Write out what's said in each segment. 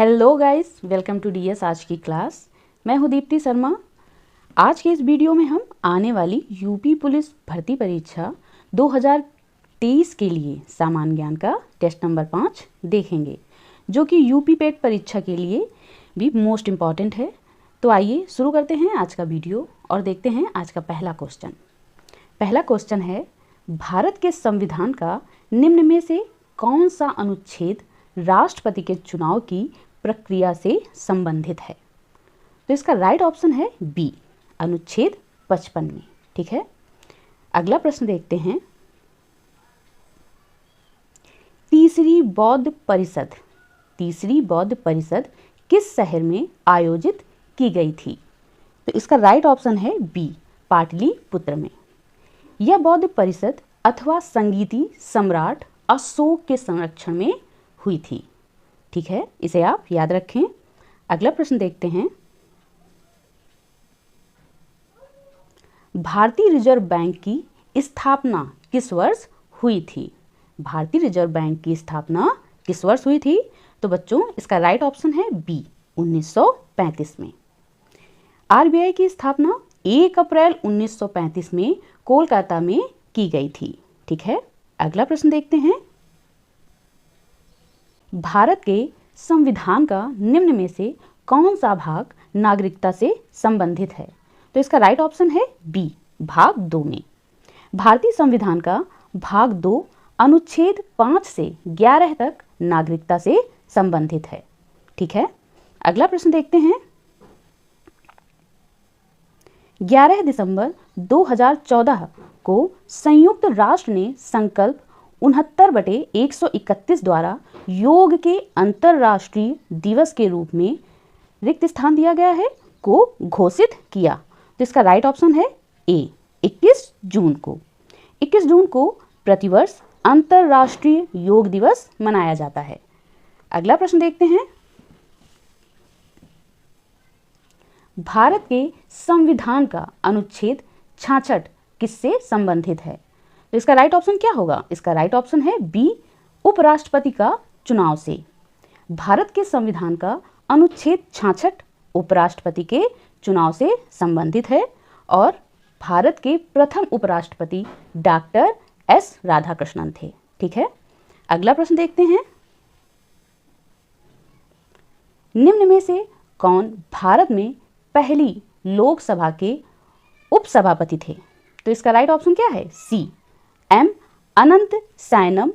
Hello guys, welcome to DS आज की class. मैं हूं दीप्ति शर्मा। आज के इस वीडियो में हम आने वाली यूपी पुलिस भर्ती परीक्षा 2023 के लिए सामान्य ज्ञान का टेस्ट नंबर 5 देखेंगे, जो कि यूपी पेट परीक्षा के लिए भी मोस्ट इम्पॉर्टेंट है। तो आइए शुरू करते हैं आज का वीडियो और देखते हैं आज का पहला क्वेश्चन। पहला क्वेश्चन है, भारत के संविधान का निम्न में से कौन सा अनुच्छेद राष्ट्रपति के चुनाव की प्रक्रिया से संबंधित है? तो इसका राइट ऑप्शन है बी, अनुच्छेद 55 में। ठीक है, अगला प्रश्न देखते हैं। तीसरी बौद्ध परिषद किस शहर में आयोजित की गई थी? तो इसका राइट ऑप्शन है बी, पाटलिपुत्र में। यह बौद्ध परिषद अथवा संगीती सम्राट अशोक के संरक्षण में हुई थी। ठीक है, इसे आप याद रखें। अगला प्रश्न देखते हैं। भारतीय रिजर्व बैंक की स्थापना किस वर्ष हुई थी? भारतीय रिजर्व बैंक की स्थापना किस वर्ष हुई थी? तो बच्चों, इसका राइट ऑप्शन है बी, 1935 में। आरबीआई की स्थापना 1 अप्रैल 1935 में कोलकाता में की गई थी। ठीक है, अगला प्रश्न देखते हैं। भारत के संविधान का निम्न में से कौन सा भाग नागरिकता से संबंधित है? तो इसका राइट ऑप्शन है बी, भाग 2 में। भारतीय संविधान का भाग 2 अनुच्छेद 5 से 11 तक नागरिकता से संबंधित है। ठीक है, अगला प्रश्न देखते हैं। 11 दिसंबर 2014 को संयुक्त राष्ट्र ने संकल्प 69/131 द्वारा योग के अंतर्राष्ट्रीय दिवस के रूप में रिक्त स्थान दिया गया है को घोषित किया। तो इसका राइट ऑप्शन है ए, 21 जून को। 21 जून को प्रतिवर्ष अंतर्राष्ट्रीय योग दिवस मनाया जाता है। अगला प्रश्न देखते हैं। भारत के संविधान का अनुच्छेद 66 किससे संबंधित है? तो इसका राइट ऑप्शन क्या होगा? इसका राइट ऑप्शन है बी, उपराष्ट्रपति का चुनाव से। भारत के संविधान का अनुच्छेद 66 उपराष्ट्रपति के चुनाव से संबंधित है और भारत के प्रथम उपराष्ट्रपति डॉक्टर एस राधाकृष्णन थे। ठीक है, अगला प्रश्न देखते हैं। निम्न में से कौन भारत में पहली लोकसभा के उपसभापति थे? तो इसका राइट ऑप्शन क्या है? सी, एम अनंत सायनम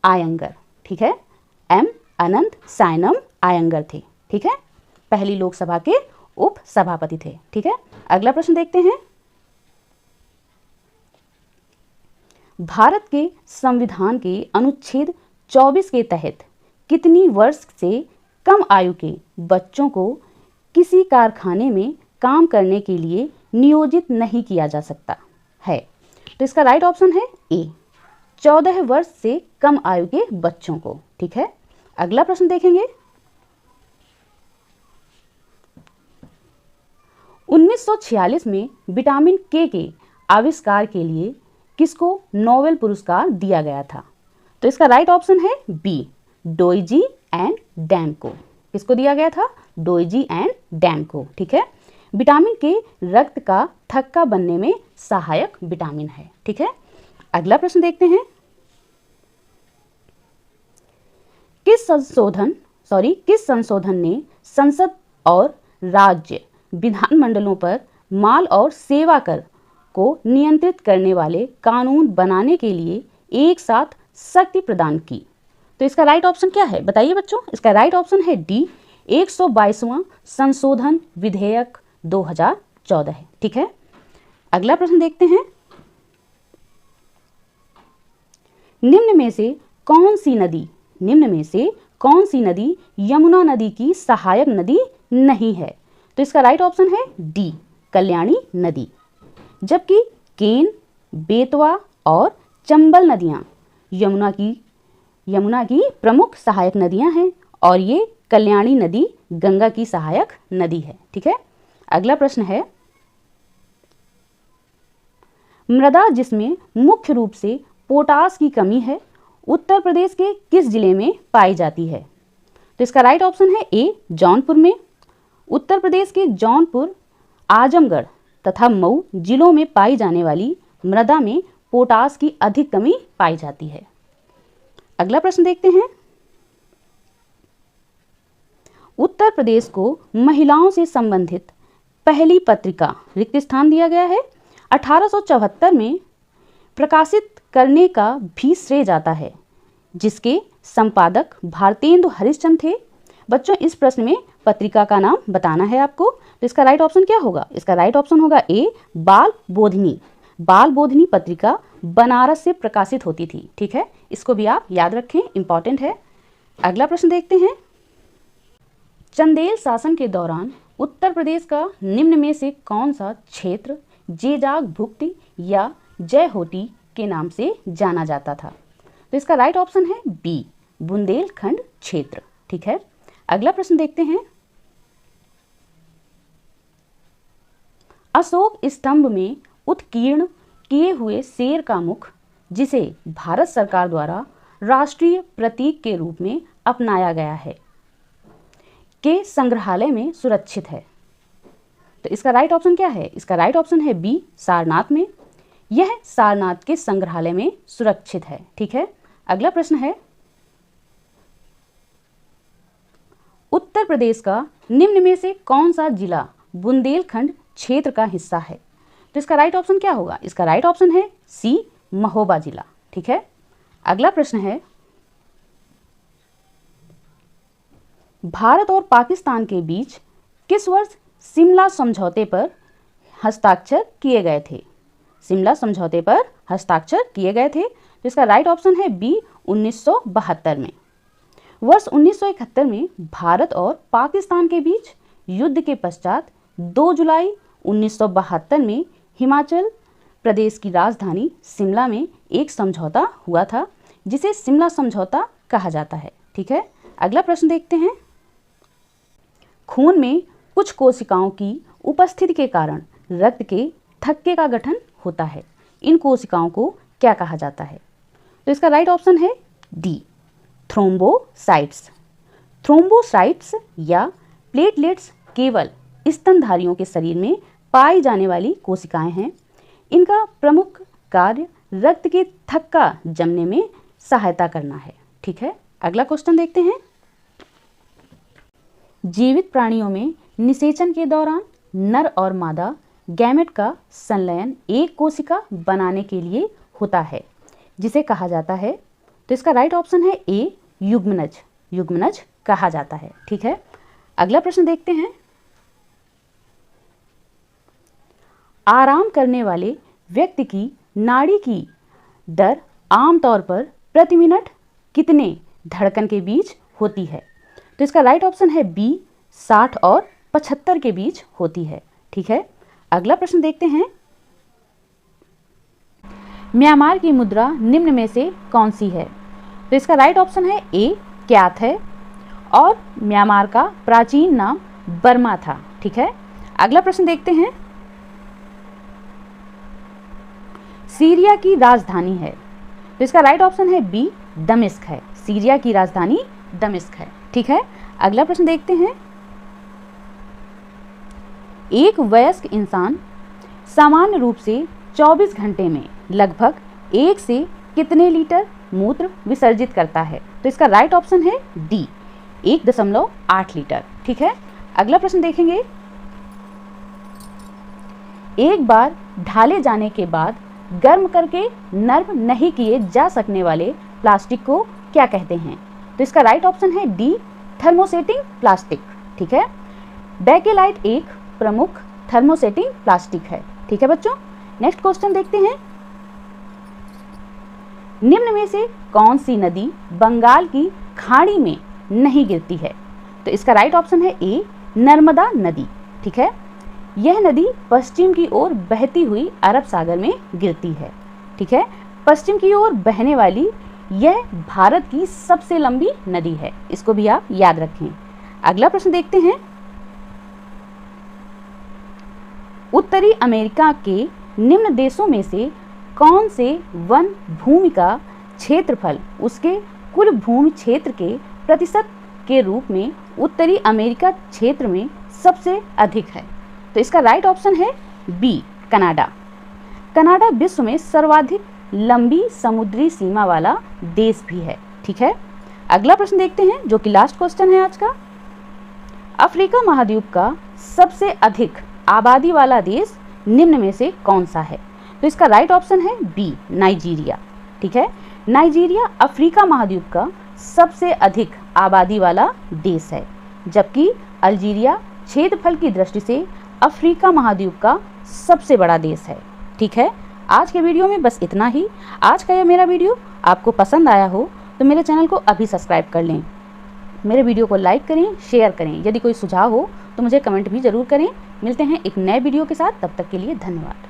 आयंगर। ठीक है, एम अनंत सायनम आयंगर थे। ठीक है, पहली लोकसभा के उपसभापति थे। ठीक है, अगला प्रश्न देखते हैं। भारत के संविधान के अनुच्छेद 24 के तहत कितनी वर्ष से कम आयु के बच्चों को किसी कारखाने में काम करने के लिए नियोजित नहीं किया जा सकता है? तो इसका राइट ऑप्शन है ए, 14 वर्ष से कम आयु के बच्चों को। ठीक है, अगला प्रश्न देखेंगे। 1946 में विटामिन के आविष्कार के लिए किसको नोबेल पुरस्कार दिया गया था? तो इसका राइट ऑप्शन है बी, डोइजी एंड डैन को। किसको दिया गया था? डोइजी एंड डैन को। ठीक है, विटामिन के रक्त का थक्का बनने में सहायक विटामिन है। ठीक है, अगला प्रश्न देखते हैं। किस संशोधन ने संसद और राज्य विधानमंडलों पर माल और सेवा कर को नियंत्रित करने वाले कानून बनाने के लिए एक साथ शक्ति प्रदान की? तो इसका राइट ऑप्शन क्या है? बताइए बच्चों। इसका राइट ऑप्शन है डी, 122वां संशोधन विधेयक 2014 है। ठीक है, अगला प्रश्न देखते हैं। निम्न में से कौन सी नदी यमुना नदी की सहायक नदी नहीं है? तो इसका राइट ऑप्शन है डी, कल्याणी नदी। जबकि केन, बेतवा और चंबल नदियां यमुना की प्रमुख सहायक नदियां हैं और ये कल्याणी नदी गंगा की सहायक नदी है। ठीक है, अगला प्रश्न है। मृदा जिसमें मुख्य रूप से पोटास की कमी है उत्तर प्रदेश के किस जिले में पाई जाती है? तो इसका राइट ऑप्शन है ए जौनपुर में। उत्तर प्रदेश के जौनपुर, आजमगढ़ तथा मऊ जिलों में पाई जाने वाली मृदा में पोटास की अधिक कमी पाई जाती है। अगला प्रश्न देखते हैं। उत्तर प्रदेश को महिलाओं से संबंधित पहली पत्रिका रिक्त स्थान दिया गया है। 1874 में प्रकाशित करने का भी श्रेय जाता है, जिसके संपादक भारतेंदु हरिश्चंद्र थे। बच्चों, इस प्रश्न में पत्रिका का नाम बताना है आपको। तो इसका राइट ऑप्शन क्या होगा? इसका राइट ऑप्शन होगा ए बाल बोधिनी। बाल बोधिनी पत्रिका बनारस से प्रकाशित होती थी। ठीक है, इसको भी आप याद रखें, इंपॉर्टेंट है। अगला प्रश्न देखते हैं। चंदेल शासन के दौरान उत्तर प्रदेश का निम्न में से कौन सा क्षेत्र जेजाग भुक्ति या जयहोटी के नाम से जाना जाता था? तो इसका राइट ऑप्शन है बी बुंदेलखंड क्षेत्र। ठीक है, अगला प्रश्न देखते हैं। अशोक स्तंभ में उत्कीर्ण किए हुए शेर का मुख, जिसे भारत सरकार द्वारा राष्ट्रीय प्रतीक के रूप में अपनाया गया है, के संग्रहालय में सुरक्षित है। तो इसका राइट ऑप्शन क्या है? इसका राइट ऑप्शन है बी सारनाथ में। यह सारनाथ के संग्रहालय में सुरक्षित है। ठीक है, अगला प्रश्न है। उत्तर प्रदेश का निम्न में से कौन सा जिला बुंदेलखंड क्षेत्र का हिस्सा है? तो इसका राइट ऑप्शन क्या होगा? इसका राइट ऑप्शन है सी महोबा जिला। ठीक है, अगला प्रश्न है। भारत और पाकिस्तान के बीच किस वर्ष शिमला समझौते पर हस्ताक्षर किए गए थे? शिमला समझौते पर हस्ताक्षर किए गए थे। तो इसका राइट ऑप्शन है बी 1972 में। वर्ष 1971 में भारत और पाकिस्तान के बीच युद्ध के पश्चात 2 जुलाई 1972 में हिमाचल प्रदेश की राजधानी शिमला में एक समझौता हुआ था, जिसे शिमला समझौता कहा जाता है। ठीक है, अगला प्रश्न देखते हैं। खून में कुछ कोशिकाओं की उपस्थिति के कारण रक्त के थक्के का गठन होता है। इन कोशिकाओं को क्या कहा जाता है? तो इसका राइट ऑप्शन है डी थ्रोम्बोसाइट्स। थ्रोम्बोसाइट्स या प्लेटलेट्स केवल स्तनधारियों के शरीर में पाई जाने वाली कोशिकाएं हैं। इनका प्रमुख कार्य रक्त के थक्का जमने में सहायता करना है। ठीक है, अगला क्वेश्चन देखते हैं। जीवित प्राणियों में निषेचन के दौरान नर और मादा गैमेट का संलयन एक कोशिका बनाने के लिए होता है, जिसे कहा जाता है। तो इसका राइट ऑप्शन है ए युग्मनज। युग्मनज कहा जाता है। ठीक है, अगला प्रश्न देखते हैं। आराम करने वाले व्यक्ति की नाड़ी की दर आमतौर पर प्रति मिनट कितने धड़कन के बीच होती है? तो इसका राइट ऑप्शन है बी 60 और 75 के बीच होती है। ठीक है, अगला प्रश्न देखते हैं। म्यांमार की मुद्रा निम्न में से कौन सी है? तो इसका राइट ऑप्शन है ए क्यात है और म्यांमार का प्राचीन नाम बर्मा था। ठीक है, अगला प्रश्न देखते हैं। सीरिया की राजधानी है। तो इसका राइट ऑप्शन है बी दमिश्क है। सीरिया की राजधानी दमिश्क है। ठीक है, अगला प्रश्न देखते हैं। एक वयस्क इंसान सामान्य रूप से 24 घंटे में लगभग 1 से कितने लीटर मूत्र विसर्जित करता है? तो इसका राइट ऑप्शन है डी 1.8 लीटर। ठीक है, अगला प्रश्न देखेंगे। एक बार ढाले जाने के बाद गर्म करके नर्म नहीं किए जा सकने वाले प्लास्टिक को क्या कहते हैं? तो इसका राइट ऑप्शन है डी थर्मोसेटिंग प्लास्टिक। ठीक है, बेकेलाइट एक प्रमुख थर्मोसेटिंग प्लास्टिक है। ठीक है बच्चों, नेक्स्ट क्वेश्चन देखते हैं। निम्न में से कौन सी नदी बंगाल की खाड़ी में नहीं गिरती है? तो इसका राइट ऑप्शन है ए नर्मदा नदी। ठीक है, यह नदी पश्चिम की ओर बहती हुई अरब सागर में गिरती है। ठीक है, पश्चिम की ओर बहने वाली यह भारत की सबसे लंबी नदी है। इसको भी आप याद रखें। अगला प्रश्न देखते हैं। उत्तरी अमेरिका के निम्न देशों में से कौन से वन भूमि का क्षेत्रफल उसके कुल भूमि क्षेत्र के प्रतिशत के रूप में उत्तरी अमेरिका क्षेत्र में सबसे अधिक है। तो इसका राइट ऑप्शन है बी, कनाडा। कनाडा विश्व में सर्वाधिक लंबी समुद्री सीमा वाला देश भी है। ठीक है, अगला प्रश्न देखते हैं जो कि लास्ट क्वेश्चन है आज का। अफ्रीका महाद्वीप का सबसे अधिक आबादी वाला देश निम्न में से कौन सा है? तो इसका राइट ऑप्शन है बी, नाइजीरिया। ठीक है, नाइजीरिया अफ्रीका महाद्वीप का सबसे अधिक आबादी वाला देश है, जबकि अल्जीरिया क्षेत्रफल की दृष्टि से अफ्रीका महाद्वीप का सबसे बड़ा देश है। ठीक है, आज के वीडियो में बस इतना ही। आज का यह मेरा वीडियो आपको पसंद आया हो तो मेरे चैनल को अभी सब्सक्राइब कर लें। मेरे वीडियो को लाइक करें, शेयर करें। यदि कोई सुझाव हो तो मुझे कमेंट भी ज़रूर करें। मिलते हैं एक नए वीडियो के साथ, तब तक के लिए धन्यवाद।